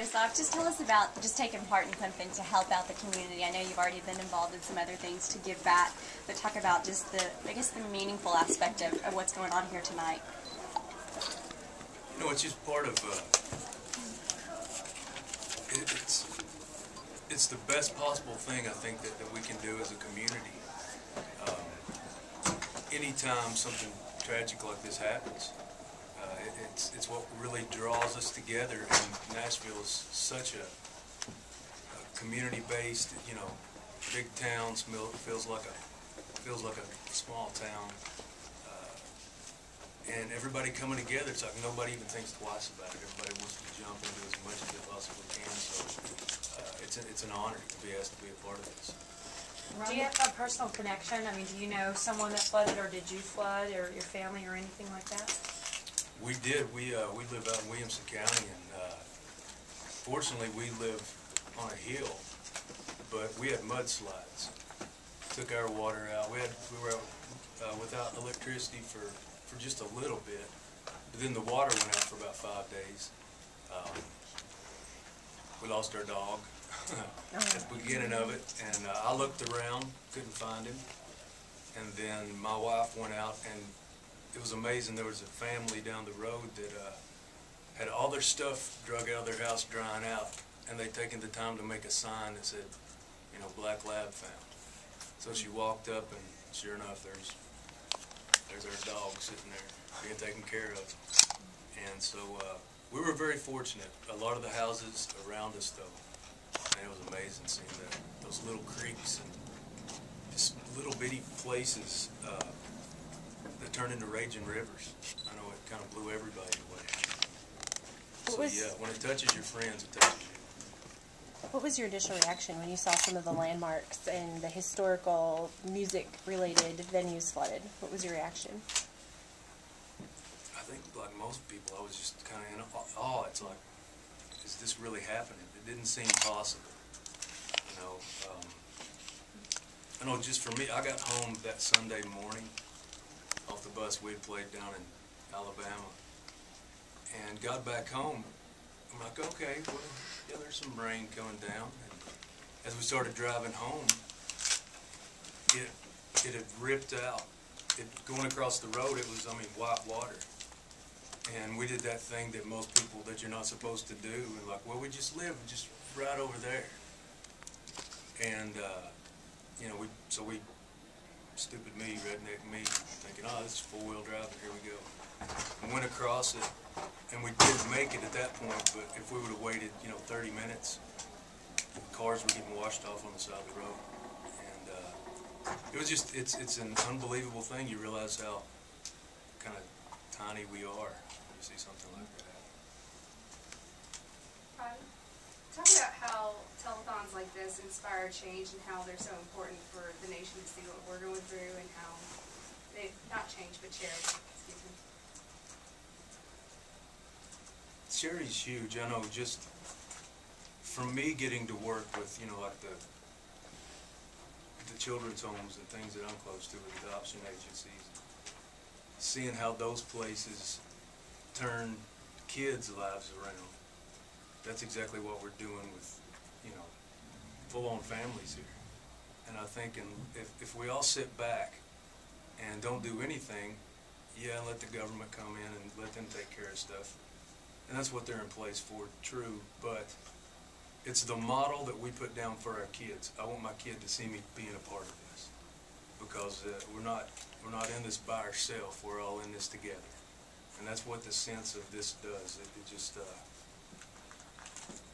us off, just tell us about just taking part in something to help out the community. I know you've already been involved in some other things to give back, but talk about just the, I guess, the meaningful aspect of what's going on here tonight. You know, it's just part of, it's the best possible thing, I think, that we can do as a community. Anytime something tragic like this happens, it's what really draws us together, and Nashville is such a community-based, you know, big town. Feels like a small town, and everybody coming together. It's like nobody even thinks twice about it. Everybody wants to jump into as much as they possibly can. So it's an honor to be asked to be a part of this. Do you have a personal connection? I mean, do you know someone that flooded, or did you flood, or your family, or anything like that? We did. We live out in Williamson County, and fortunately we live on a hill, but we had mudslides. Took our water out. We were out without electricity for just a little bit, but then the water went out for about 5 days. We lost our dog at the beginning of it, and I looked around, couldn't find him, and then my wife went out, and it was amazing. There was a family down the road that had all their stuff drug out of their house drying out, and they'd taken the time to make a sign that said, you know, Black Lab found. So she walked up, and sure enough, there's our dog sitting there being taken care of. And so we were very fortunate. A lot of the houses around us, though, and it was amazing seeing those little creeks and just little bitty places that turn into raging rivers. I know it kind of blew everybody away. So yeah, when it touches your friends, it touches you. What was your initial reaction when you saw some of the landmarks and the historical music-related venues flooded? What was your reaction? I think, like most people, I was just kind of in awe. It's like, is this really happening? It didn't seem possible. You know, I know just for me, I got home that Sunday morning off the bus we had played down in Alabama, and got back home. I'm like, okay, well, yeah, there's some rain coming down. And as we started driving home, it had ripped out. Going across the road, it was, I mean, white water. And we did that thing that most people that you're not supposed to do. And like, well, we just live just right over there. And, you know, stupid me, redneck me, thinking, oh, this is four-wheel drive, and here we go. And went across it, and we did make it at that point, but if we would have waited, you know, 30 minutes, cars were getting washed off on the side of the road. And it was just, it's an unbelievable thing. You realize how kind of tiny we are when you see something like that. Rodney, talk about how telethons like this inspire change and how they're so important for the nation to see what we're going through, and how they, not change, but charity. Excuse me. Charity's huge. I know, just from me getting to work with, you know, like the children's homes and things that I'm close to, with adoption agencies, seeing how those places turn kids' lives around. That's exactly what we're doing with, you know, full-on families here. And I think if we all sit back and don't do anything, yeah, let the government come in and let them take care of stuff. And that's what they're in place for, true, but it's the model that we put down for our kids. I want my kid to see me being a part of this, because we're not in this by ourselves. We're all in this together, and that's what the sense of this does. It just,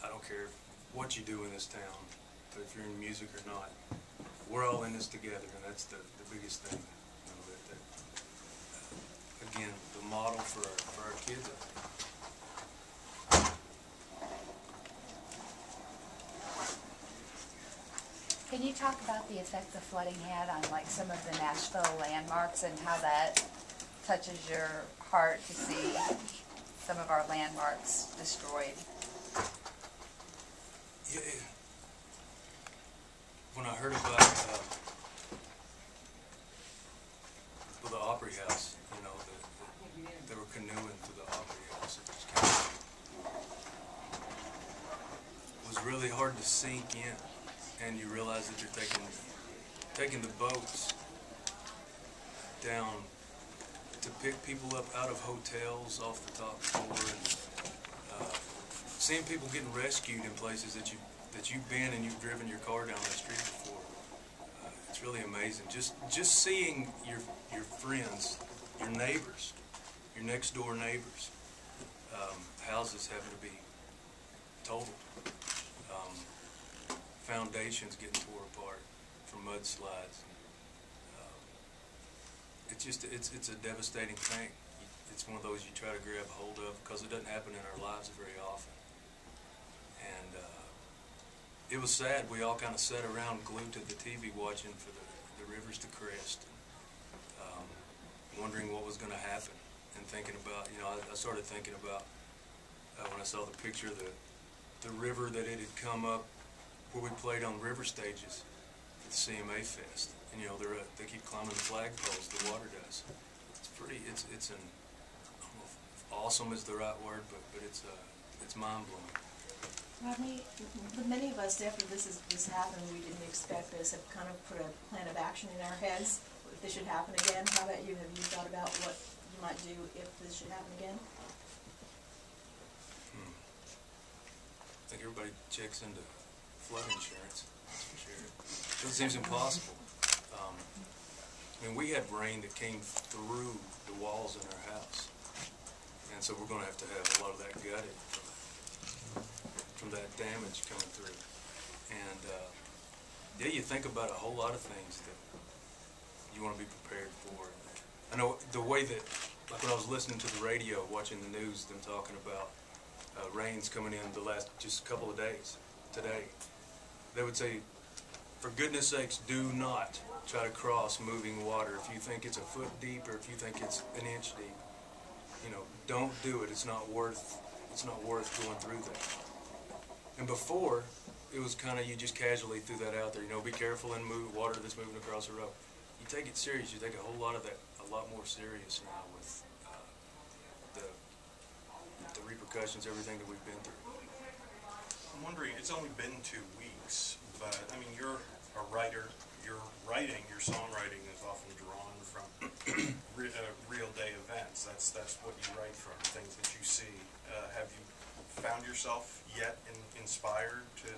I don't care what you do in this town, but if you're in music or not, we're all in this together, and that's the biggest thing. You know, again, the model for our kids, I think. Can you talk about the effect the flooding had on, like, some of the Nashville landmarks, and how that touches your heart to see some of our landmarks destroyed? Yeah, when I heard about the Opry House, you know, they were canoeing to the Opry House. It just kind of, was really hard to sink in, and you realize that you're taking the boats down to pick people up out of hotels off the top floor, and seeing people getting rescued in places that you've been and you've driven your car down the street before. It's really amazing. Just seeing your friends, your neighbors, your next door neighbors, houses having to be totaled, foundations getting tore apart from mudslides. It's a devastating thing. It's one of those you try to grab hold of because it doesn't happen in our lives very often. And it was sad. We all kind of sat around glued to the TV watching for the rivers to crest, wondering what was going to happen, and thinking about, I started thinking about when I saw the picture of the river that it had come up where we played on river stages at the CMA Fest. And they keep climbing the flagpoles, the water does. It's pretty, it's an, I don't know if awesome is the right word, but it's mind-blowing. Rodney, many of us, after this happened, we didn't expect this, have kind of put a plan of action in our heads if this should happen again. How about you? Have you thought about what you might do if this should happen again? I think everybody checks into flood insurance, that's for sure. It seems impossible. We had rain that came through the walls in our house, and so we're going to have a lot of that gutted from that damage coming through. And yeah, you think about a whole lot of things that you want to be prepared for. I know the way that, like when I was listening to the radio, watching the news, them talking about rains coming in the last just a couple of days today, they would say, for goodness sakes, do not try to cross moving water. If you think it's a foot deep or if you think it's an inch deep, don't do it. It's not worth going through that. And before, it was kind of, you just casually threw that out there. Be careful and move water that's moving across the road. You take it serious. You take a whole lot of that a lot more serious now with the repercussions, everything that we've been through. I'm wondering, it's only been 2 weeks, but you're a writer. Your songwriting is often drawn from real day events. That's what you write from, things that you see. Have you found yourself yet inspired to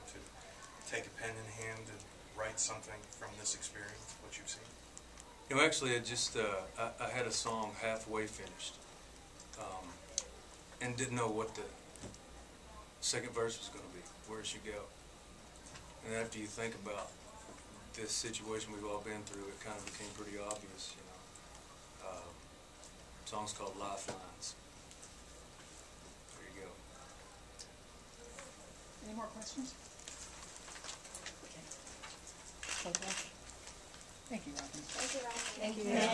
take a pen in hand and write something from this experience, what you've seen? Actually, I had a song halfway finished, and didn't know what the second verse was going to be, where it should go. And after you think about this situation we've all been through, it kind of became pretty obvious, The song's called Lifelines. There you go. Any more questions? Thank you. Thank you, Rodney. Thank you, Rodney. Thank you.